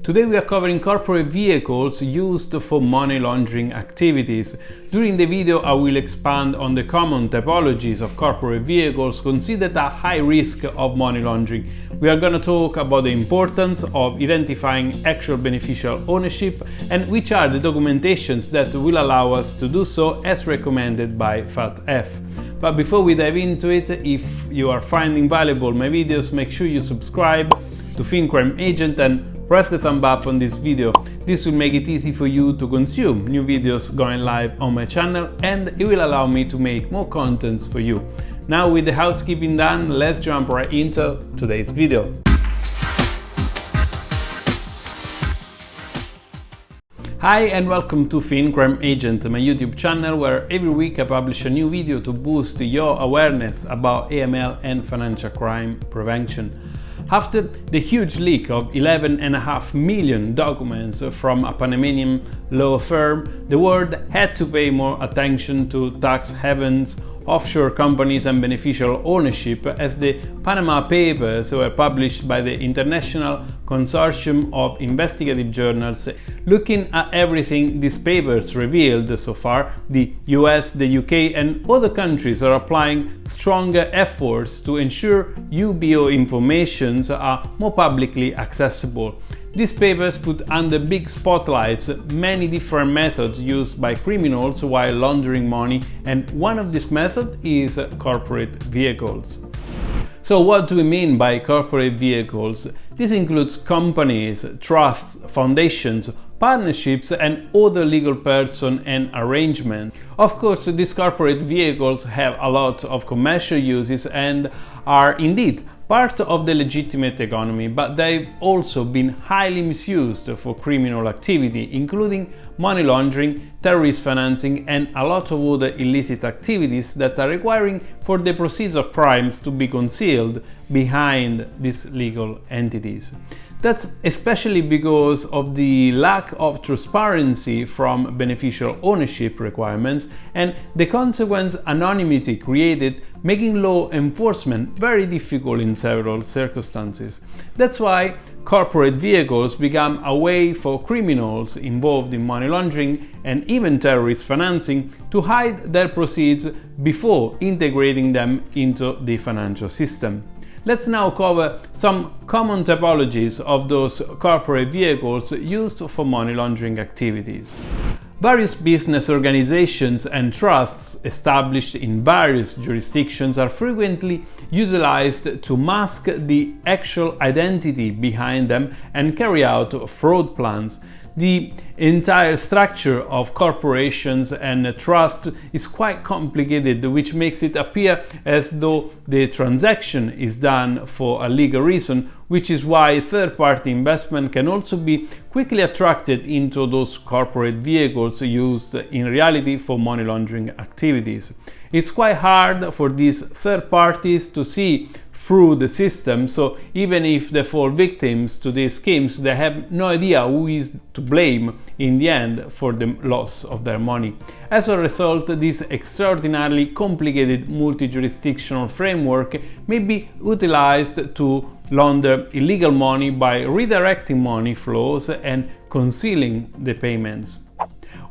Today we are covering corporate vehicles used for money laundering activities. During the video I will expand on the common typologies of corporate vehicles considered a high risk of money laundering. We are going to talk about the importance of identifying actual beneficial ownership and which are the documentations that will allow us to do so as recommended by FATF. But before we dive into it, if you are finding valuable my videos, make sure you subscribe to FinCrime Agent and press the thumb up on this video. This will make it easy for you to consume new videos going live on my channel, and it will allow me to make more contents for you. Now, with the housekeeping done, let's jump right into today's video. Hi and welcome to FinCrime Agent, my YouTube channel where every week I publish a new video to boost your awareness about AML and financial crime prevention. After the huge leak of 11.5 million documents from a Panamanian law firm, the world had to pay more attention to tax havens, offshore companies and beneficial ownership as the Panama Papers were published by the International Consortium of Investigative Journals. Looking at everything these papers revealed so far, the US, the UK and other countries are applying stronger efforts to ensure UBO information are more publicly accessible. These papers put under big spotlights many different methods used by criminals while laundering money, and one of these methods is corporate vehicles. So what do we mean by corporate vehicles? This includes companies, trusts, foundations, partnerships and other legal person and arrangements. Of course, these corporate vehicles have a lot of commercial uses and are indeed part of the legitimate economy, but they've also been highly misused for criminal activity, including money laundering, terrorist financing and a lot of other illicit activities that are requiring for the proceeds of crimes to be concealed behind these legal entities. That's especially because of the lack of transparency from beneficial ownership requirements and the consequent anonymity created, making law enforcement very difficult in several circumstances. That's why corporate vehicles become a way for criminals involved in money laundering and even terrorist financing to hide their proceeds before integrating them into the financial system. Let's now cover some common typologies of those corporate vehicles used for money laundering activities. Various business organizations and trusts established in various jurisdictions are frequently utilized to mask the actual identity behind them and carry out fraud plans. The entire structure of corporations and trust is quite complicated, which makes it appear as though the transaction is done for a legal reason, which is why third-party investment can also be quickly attracted into those corporate vehicles used in reality for money laundering activities. It's quite hard for these third parties to see through the system, so even if they fall victims to these schemes, they have no idea who is to blame in the end for the loss of their money. As a result, this extraordinarily complicated multi-jurisdictional framework may be utilized to launder illegal money by redirecting money flows and concealing the payments.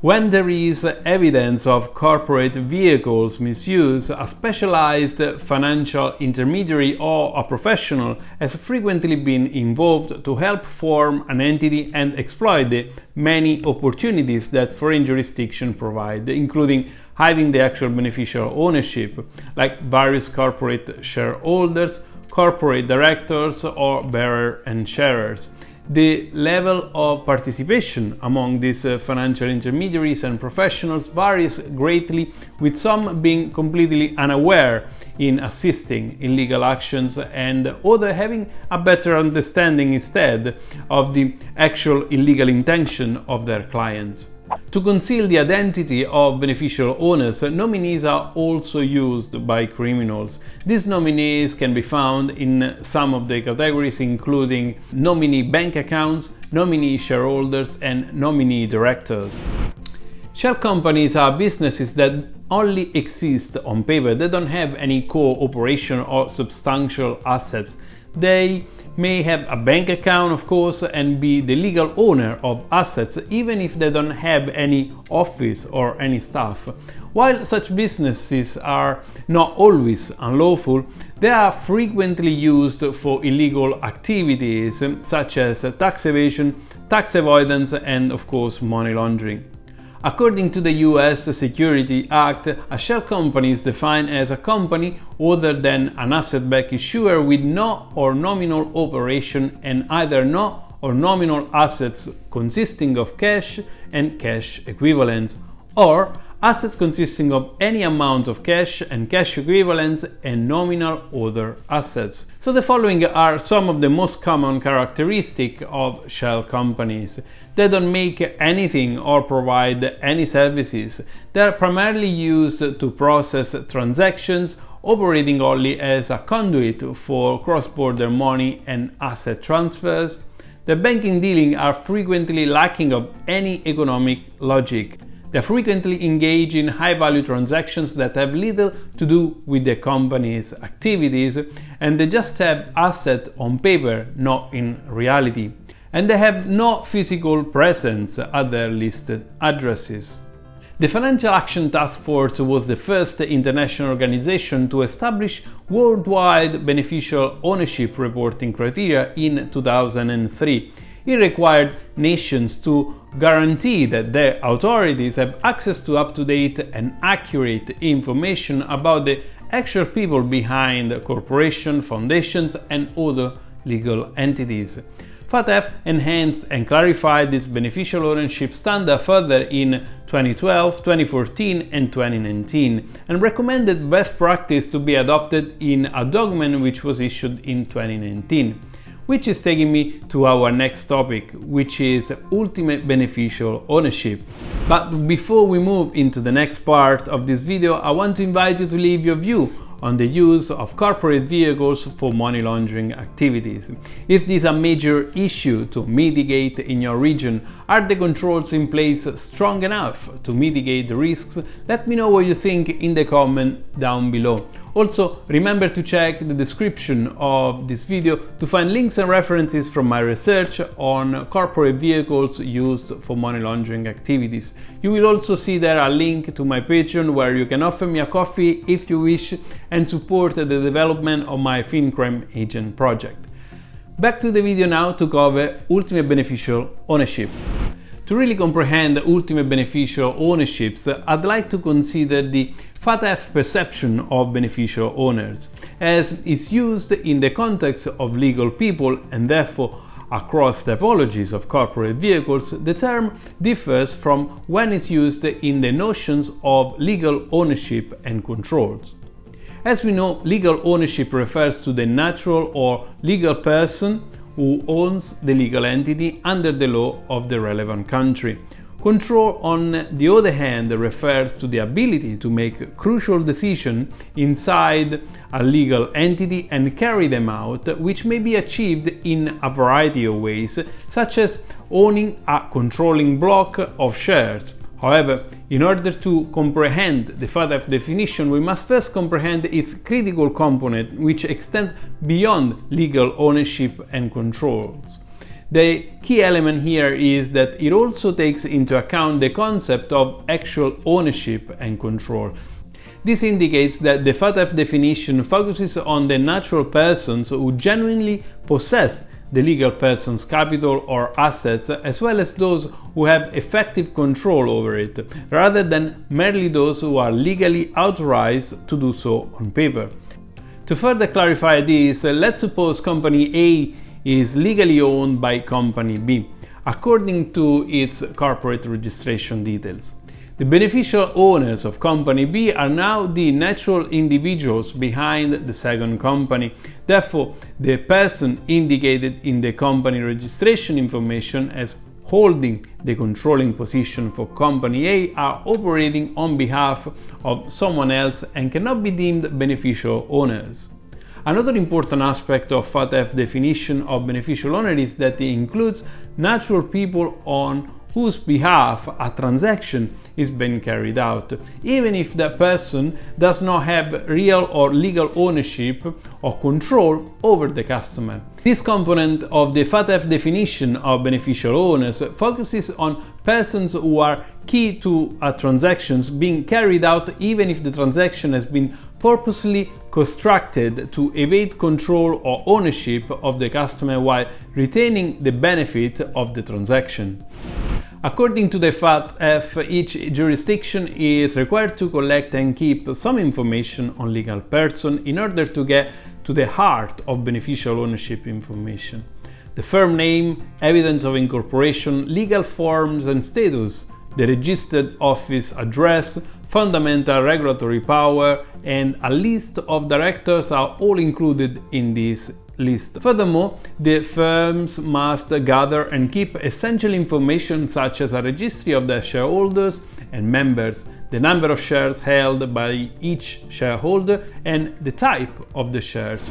When there is evidence of corporate vehicles misuse, a specialized financial intermediary or a professional has frequently been involved to help form an entity and exploit the many opportunities that foreign jurisdictions provide, including hiding the actual beneficial ownership, like various corporate shareholders, corporate directors, or bearer and sharers. The level of participation among these financial intermediaries and professionals varies greatly, with some being completely unaware in assisting in legal actions and others having a better understanding instead of the actual illegal intention of their clients. To conceal the identity of beneficial owners, nominees are also used by criminals. These nominees can be found in some of the categories, including nominee bank accounts, nominee shareholders, and nominee directors. Shell companies are businesses that only exist on paper. They don't have any core operation or substantial assets. They may have a bank account, of course, and be the legal owner of assets even if they don't have any office or any staff. While such businesses are not always unlawful, they are frequently used for illegal activities such as tax evasion, tax avoidance, and of course money laundering. According to the US Security Act, a shell company is defined as a company other than an asset-backed issuer with no or nominal operation and either no or nominal assets consisting of cash and cash equivalents, or assets consisting of any amount of cash and cash equivalents and nominal other assets. So the following are some of the most common characteristics of shell companies. They don't make anything or provide any services. They are primarily used to process transactions, operating only as a conduit for cross-border money and asset transfers. The banking dealings are frequently lacking of any economic logic. They frequently engage in high-value transactions that have little to do with the company's activities, and they just have assets on paper, not in reality. And they have no physical presence at their listed addresses. The Financial Action Task Force was the first international organization to establish worldwide beneficial ownership reporting criteria in 2003. It required nations to guarantee that their authorities have access to up-to-date and accurate information about the actual people behind corporations, foundations, and other legal entities. FATF enhanced and clarified this beneficial ownership standard further in 2012, 2014, and 2019, and recommended best practice to be adopted in a document which was issued in 2019. Which is taking me to our next topic, which is ultimate beneficial ownership. But before we move into the next part of this video, I want to invite you to leave your view on the use of corporate vehicles for money laundering activities. Is this a major issue to mitigate in your region? Are the controls in place strong enough to mitigate the risks? Let me know what you think in the comment down below. Also, remember to check the description of this video to find links and references from my research on corporate vehicles used for money laundering activities. You will also see there a link to my Patreon where you can offer me a coffee if you wish and support the development of my FinCrime Agent project. Back to the video now to cover ultimate beneficial ownership. To really comprehend ultimate beneficial ownerships, I'd like to consider the FATF perception of beneficial owners, as is used in the context of legal people and therefore across typologies of corporate vehicles. The term differs from when it's used in the notions of legal ownership and controls. As we know, legal ownership refers to the natural or legal person who owns the legal entity under the law of the relevant country. Control, on the other hand, refers to the ability to make crucial decisions inside a legal entity and carry them out, which may be achieved in a variety of ways, such as owning a controlling block of shares. However, in order to comprehend the FATF definition, we must first comprehend its critical component, which extends beyond legal ownership and controls. The key element here is that it also takes into account the concept of actual ownership and control. This indicates that the FATF definition focuses on the natural persons who genuinely possess the legal person's capital or assets, as well as those who have effective control over it, rather than merely those who are legally authorized to do so on paper. To further clarify this, let's suppose Company A is legally owned by Company B, according to its corporate registration details. The beneficial owners of Company B are now the natural individuals behind the second company. Therefore, the person indicated in the company registration information as holding the controlling position for Company A are operating on behalf of someone else and cannot be deemed beneficial owners. Another important aspect of FATF definition of beneficial owner is that it includes natural people on whose behalf a transaction is being carried out, even if that person does not have real or legal ownership or control over the customer. This component of the FATF definition of beneficial owners focuses on persons who are key to a transaction being carried out, even if the transaction has been purposely constructed to evade control or ownership of the customer while retaining the benefit of the transaction. According to the FATF, each jurisdiction is required to collect and keep some information on legal person in order to get to the heart of beneficial ownership information. The firm name, evidence of incorporation, legal forms and status, the registered office address, fundamental regulatory power, and a list of directors are all included in this list. Furthermore, the firms must gather and keep essential information such as a registry of their shareholders and members, the number of shares held by each shareholder, and the type of the shares.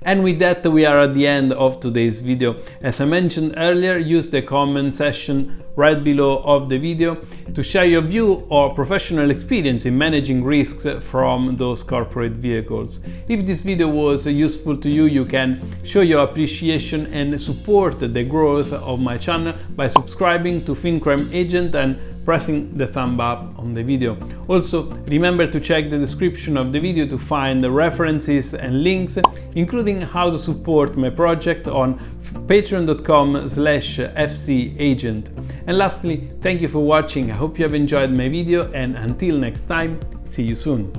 And with that, we are at the end of today's video. As I mentioned earlier, use the comment section right below of the video to share your view or professional experience in managing risks from those corporate vehicles. If this video was useful to you, you can show your appreciation and support the growth of my channel by subscribing to FinCrime Agent and pressing the thumb up on the video. Also, remember to check the description of the video to find the references and links, including how to support my project on patreon.com/fcagent. And lastly, thank you for watching. I hope you have enjoyed my video, and until next time, see you soon.